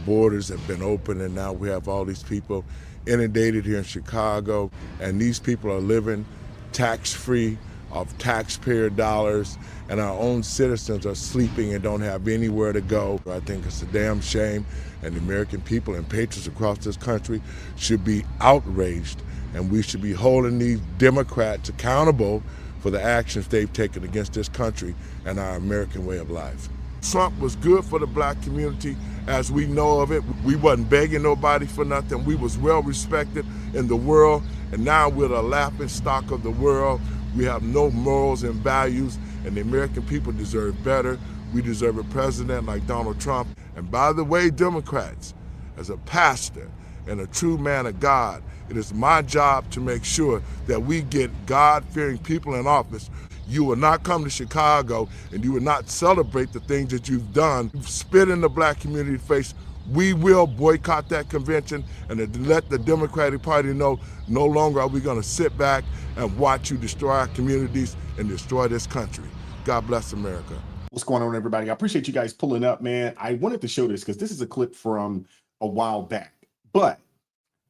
borders have been open, and now we have all these people inundated here in Chicago, and these people are living tax-free of taxpayer dollars, and our own citizens are sleeping and don't have anywhere to go. I think it's a damn shame, and the American people and patriots across this country should be outraged, and we should be holding these Democrats accountable for the actions they've taken against this country and our American way of life. Trump was good for the black community as we know of it. We wasn't begging nobody for nothing. We was well respected in the world, and now we're the laughing stock of the world. We have no morals and values, and the American people deserve better. We deserve a president like Donald Trump. And by the way, Democrats, as a pastor and a true man of God, it is my job to make sure that we get God-fearing people in office. You will not come to Chicago and you will not celebrate the things that you've done. You've spit in the black community's face. We will boycott that convention and let the Democratic Party know no longer are we going to sit back and watch you destroy our communities and destroy this country. God bless America. What's going on, everybody? I appreciate you guys pulling up, man. I wanted to show this because this is a clip from a while back, but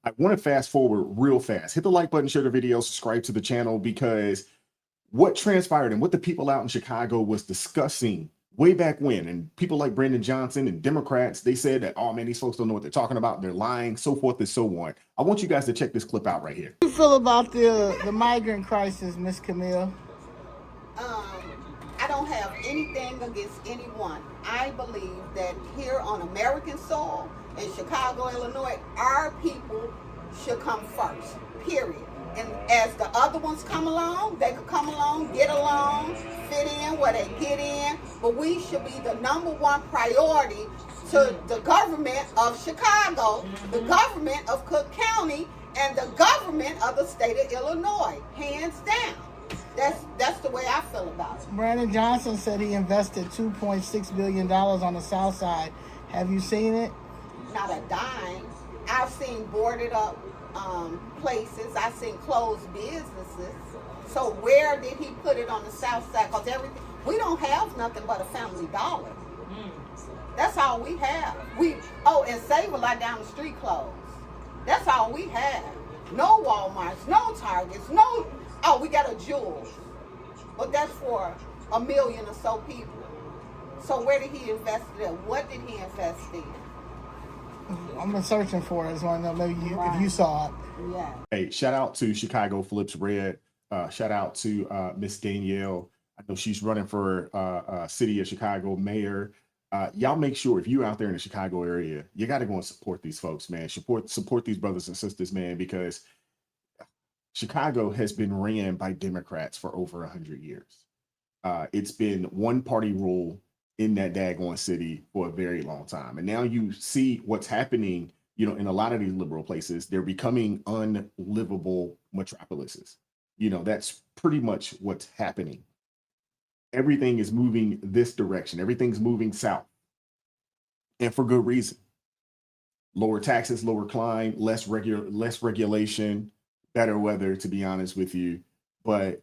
I want to fast forward real fast. Hit the like button, share the video, subscribe to the channel, because what transpired and what the people out in Chicago was discussing way back when, and people like Brandon Johnson and Democrats, they said that, oh man, these folks don't know what they're talking about, they're lying, so forth and so on. I want you guys to check this clip out right here. How do you feel about the migrant crisis, Miss Camille? I don't have anything against anyone. I believe that here on American soil in Chicago, Illinois, our people should come first, period. And as the other ones come along, they could come along, get along, fit in where they get in, but we should be the #1 priority to the government of Chicago, the government of Cook County, and the government of the state of Illinois, hands down. That's the way I feel about it. Brandon Johnson said he invested $2.6 billion on the South Side. Have you seen it? Not a dime. I've seen boarded up places. I've seen closed businesses. So where did he put it on the South Side? Because everything, we don't have nothing but a Family Dollar. That's all we have. And Save-A-Lot down the street closed. That's all we have. No Walmarts, no Targets, no. Oh, we got a Jewel, but that's for 1 million or so people. So where did he invest it? What did he invest in? I'm searching for it. I just want to know maybe if you saw it. Yeah. Hey, shout out to Chicago Flips Red. Shout out to Miss Danielle. I know she's running for City of Chicago mayor. Y'all make sure if you're out there in the Chicago area, you got to go and support these folks, man. Support these brothers and sisters, man, because Chicago has been ran by Democrats for over 100 years. It's been one party rule in that daggone city for a very long time. And now you see what's happening, in a lot of these liberal places. They're becoming unlivable metropolises. That's pretty much what's happening. Everything is moving this direction. Everything's moving south. And for good reason. Lower taxes, lower crime, less regulation, better weather, to be honest with you, but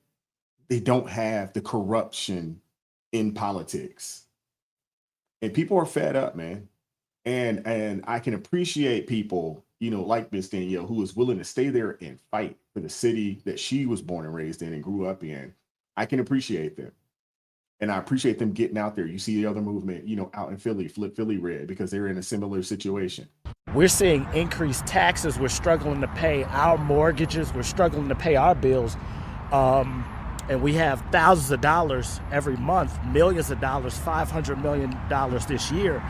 they don't have the corruption in politics. And people are fed up, man. And I can appreciate people, like Miss Danielle, who is willing to stay there and fight for the city that she was born and raised in and grew up in. I can appreciate them. And I appreciate them getting out there. You see the other movement, out in Philly, Flip Philly Red, because they're in a similar situation. We're seeing increased taxes. We're struggling to pay our mortgages. We're struggling to pay our bills. And we have thousands of dollars every month, millions of dollars, $500 million this year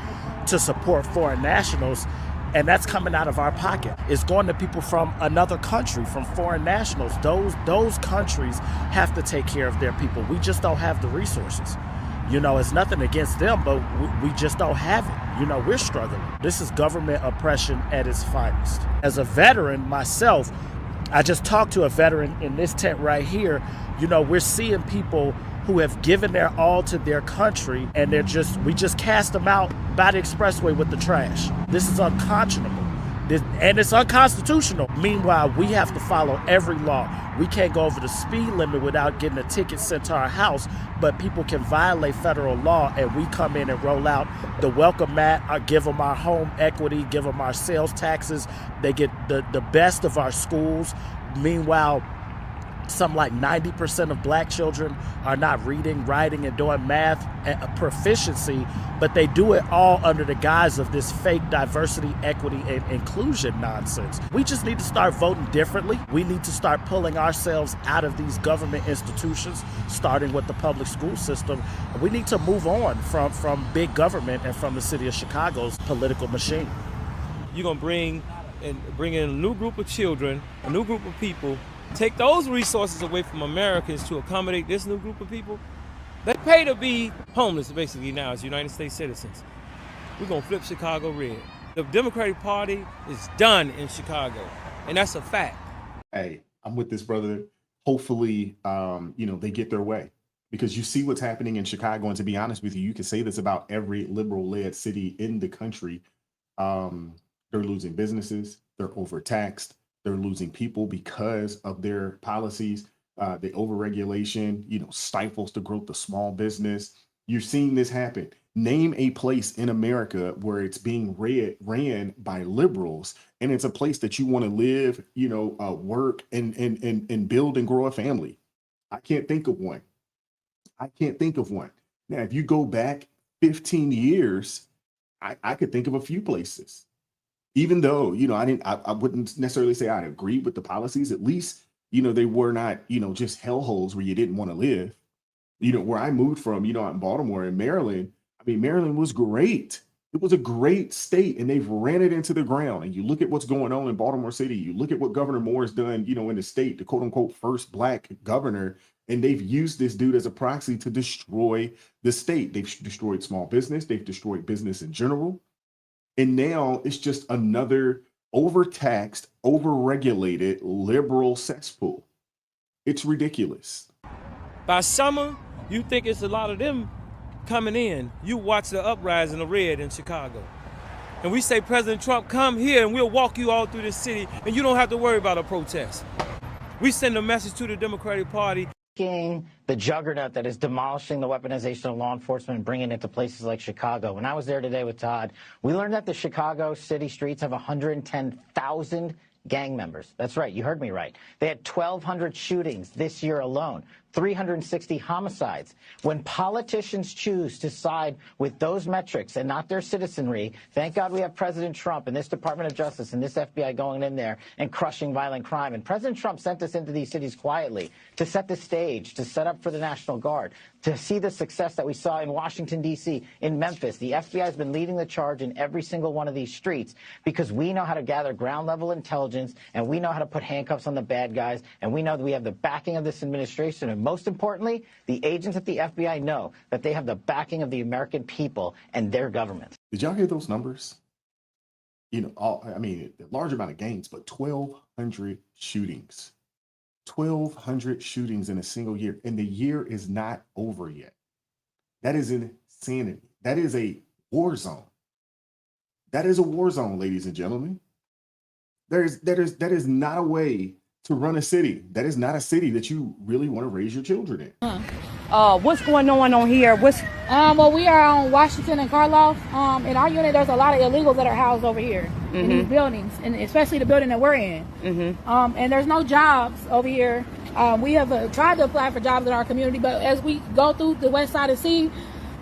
to support foreign nationals. And that's coming out of our pocket. It's going to people from another country, from foreign nationals. Those countries have to take care of their people. We just don't have the resources. It's nothing against them, but we just don't have it. We're struggling. This is government oppression at its finest. As a veteran myself, I just talked to a veteran in this tent right here. We're seeing people who have given their all to their country, and we just cast them out by the expressway with the trash. This is unconscionable. And it's unconstitutional. Meanwhile, we have to follow every law. We can't go over the speed limit without getting a ticket sent to our house, but people can violate federal law, and we come in and roll out the welcome mat, give them our home equity, give them our sales taxes. They get the best of our schools. Meanwhile, some like 90% of black children are not reading, writing, and doing math proficiency, but they do it all under the guise of this fake diversity, equity, and inclusion nonsense. We just need to start voting differently. We need to start pulling ourselves out of these government institutions, starting with the public school system. We need to move on from big government and from the city of Chicago's political machine. You're gonna bring in a new group of children, a new group of people, take those resources away from Americans to accommodate this new group of people. They pay to be homeless basically now as United States citizens. We're gonna flip Chicago red. The Democratic Party is done in Chicago, and that's a fact. Hey, I'm with this brother. Hopefully, they get their way, because you see what's happening in Chicago. And to be honest with you, you can say this about every liberal-led city in the country. They're losing businesses. They're overtaxed. They're losing people because of their policies. The overregulation, stifles the growth of small business. You're seeing this happen. Name a place in America where it's being ran by liberals, and it's a place that you want to live, work and build and grow a family. I can't think of one. Now, if you go back 15 years, I could think of a few places. Even though, I wouldn't necessarily say I'd agree with the policies. At least, they were not, just hellholes where you didn't want to live. Where I moved from, out in Baltimore and Maryland, Maryland was great. It was a great state, and they've ran it into the ground. And you look at what's going on in Baltimore City. You look at what Governor Moore has done, in the state, the quote unquote first black governor, and they've used this dude as a proxy to destroy the state. They've destroyed small business. They've destroyed business in general. And now it's just another overtaxed, overregulated liberal cesspool. It's ridiculous. By summer, you think it's a lot of them coming in. You watch the uprising of red in Chicago. And we say, President Trump, come here and we'll walk you all through this city and you don't have to worry about a protest. We send a message to the Democratic Party. The juggernaut that is demolishing the weaponization of law enforcement and bringing it to places like Chicago. When I was there today with Todd, we learned that the Chicago city streets have 110,000 gang members. That's right. You heard me right. They had 1,200 shootings this year alone, 360 homicides. When politicians choose to side with those metrics and not their citizenry, thank God we have President Trump and this Department of Justice and this FBI going in there and crushing violent crime. And President Trump sent us into these cities quietly to set the stage, to set up for the National Guard, to see the success that we saw in Washington, D.C., in Memphis. The FBI has been leading the charge in every single one of these streets because we know how to gather ground-level intelligence, and we know how to put handcuffs on the bad guys, and we know that we have the backing of this administration. And most importantly, the agents at the FBI know that they have the backing of the American people and their government. Did y'all hear those numbers? A large amount of gangs, but 1,200 shootings. 1,200 shootings in a single year, and the year is not over yet. That is insanity. That is a war zone. That is a war zone, ladies and gentlemen. That is not a way to run a city. That is not a city that you really want to raise your children in. What's going on here? Well, we are on Washington and Karloff. In our unit, there's a lot of illegals that are housed over here in these buildings, and especially the building that we're in. And there's no jobs over here. We have tried to apply for jobs in our community, but as we go through the west side and see,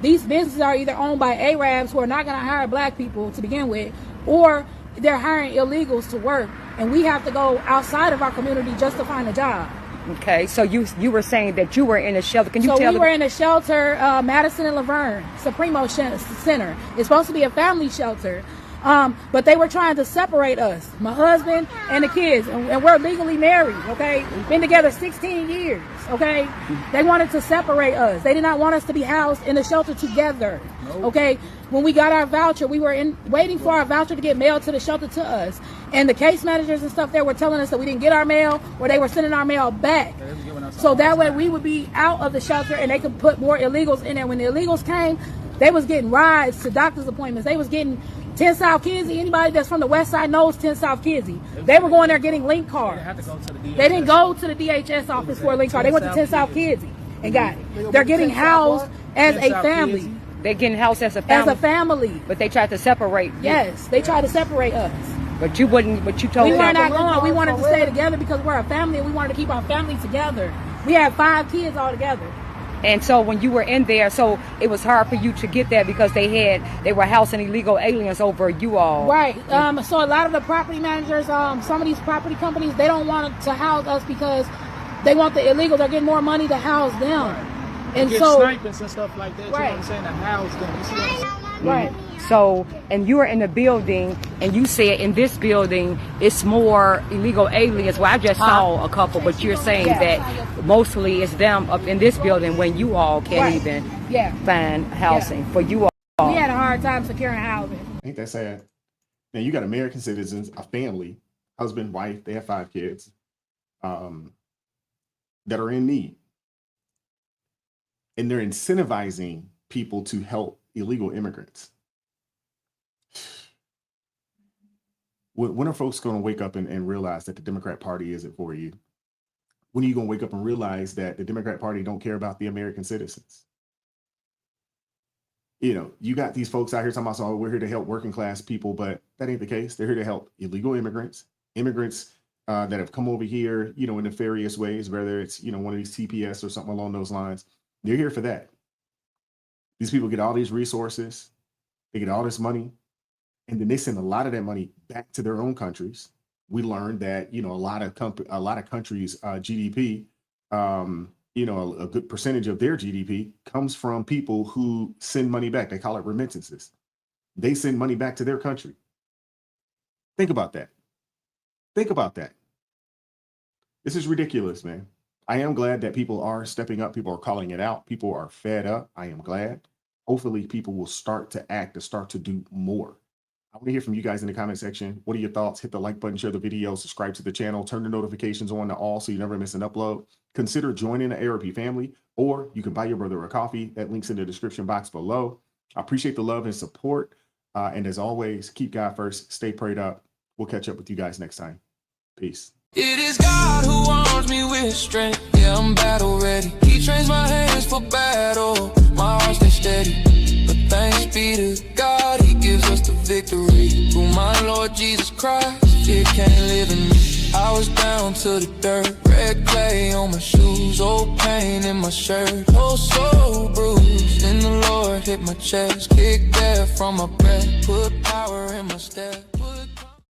these businesses are either owned by Arabs who are not going to hire black people to begin with, or they're hiring illegals to work, and we have to go outside of our community just to find a job. Okay, so you were saying that you were in a shelter. Can you tell me? So we were in a shelter, Madison and Laverne, Supremo Center. It's supposed to be a family shelter, but they were trying to separate us, my husband and the kids, and we're legally married, okay? Been together 16 years, okay? They wanted to separate us. They did not want us to be housed in a shelter together, okay? When we got our voucher, we were waiting for our voucher to get mailed to the shelter to us. And the case managers and stuff there were telling us that we didn't get our mail, or they were sending our mail back. So that way we would be out of the shelter and they could put more illegals in there. When the illegals came, they was getting rides to doctor's appointments. They was getting 10 South Kizzy, anybody that's from the west side knows 10 South Kizzy. They were going there getting link cards. They didn't go to the DHS office for a link card. They went to 10 South Kizzy and got it. They're getting housed as a family. They're getting housed as a family. As a family. But they tried to separate. Yes, they tried to separate us. But you wouldn't, but you told We them. were not going. We wanted to stay together because we're a family and we wanted to keep our family together. We had 5 kids all together. And so when you were in there, so it was hard for you to get there because they were housing illegal aliens over you all. Right. So a lot of the property managers, some of these property companies, they don't want to house us because they want the illegals. They're getting more money to house them. Right. And get so snipers and stuff like that. Right. You know what I'm saying? To house them. You see what I'm saying? right. So, and you were in the building, and you said in this building it's more illegal aliens. Well, I just saw a couple, but you're saying that mostly it's them up in this building when you all can't even find housing for you all. We had a hard time securing housing. Ain't that sad? Now you got American citizens, a family, husband, wife, they have 5 kids, that are in need. And they're incentivizing people to help illegal immigrants. When are folks going to wake up and realize that the Democrat Party isn't for you? When are you going to wake up and realize that the Democrat Party don't care about the American citizens? You know, you got these folks out here talking about, oh, we're here to help working class people, but that ain't the case. They're here to help illegal immigrants that have come over here, you know, in nefarious ways, whether it's, you know, one of these TPS or something along those lines. They're here for that. These people get all these resources, they get all this money, and then they send a lot of that money back to their own countries. We learned that, you know, a lot of countries' GDP, you know, a good percentage of their GDP comes from people who send money back. They call it remittances. They send money back to their country. Think about that. Think about that. This is ridiculous, man. I am glad that people are stepping up. People are calling it out. People are fed up. I am glad. Hopefully people will start to act and start to do more. I want to hear from you guys in the comment section. What are your thoughts? Hit the like button, share the video, subscribe to the channel, turn the notifications on to all so you never miss an upload. Consider joining the ARP family, or you can buy your brother a coffee. That link's in the description box below. I appreciate the love and support. And as always, keep God first. Stay prayed up. We'll catch up with you guys next time. Peace. It is God who arms me with strength. Yeah, I'm battle ready. He trains my hands for battle. My heart stays steady. But thanks be to God, He gives us the victory. Through my Lord Jesus Christ, fear can't live in me. I was down to the dirt, red clay on my shoes, old pain in my shirt, oh so bruised. Then the Lord hit my chest, kicked death from my breath, put power in my step.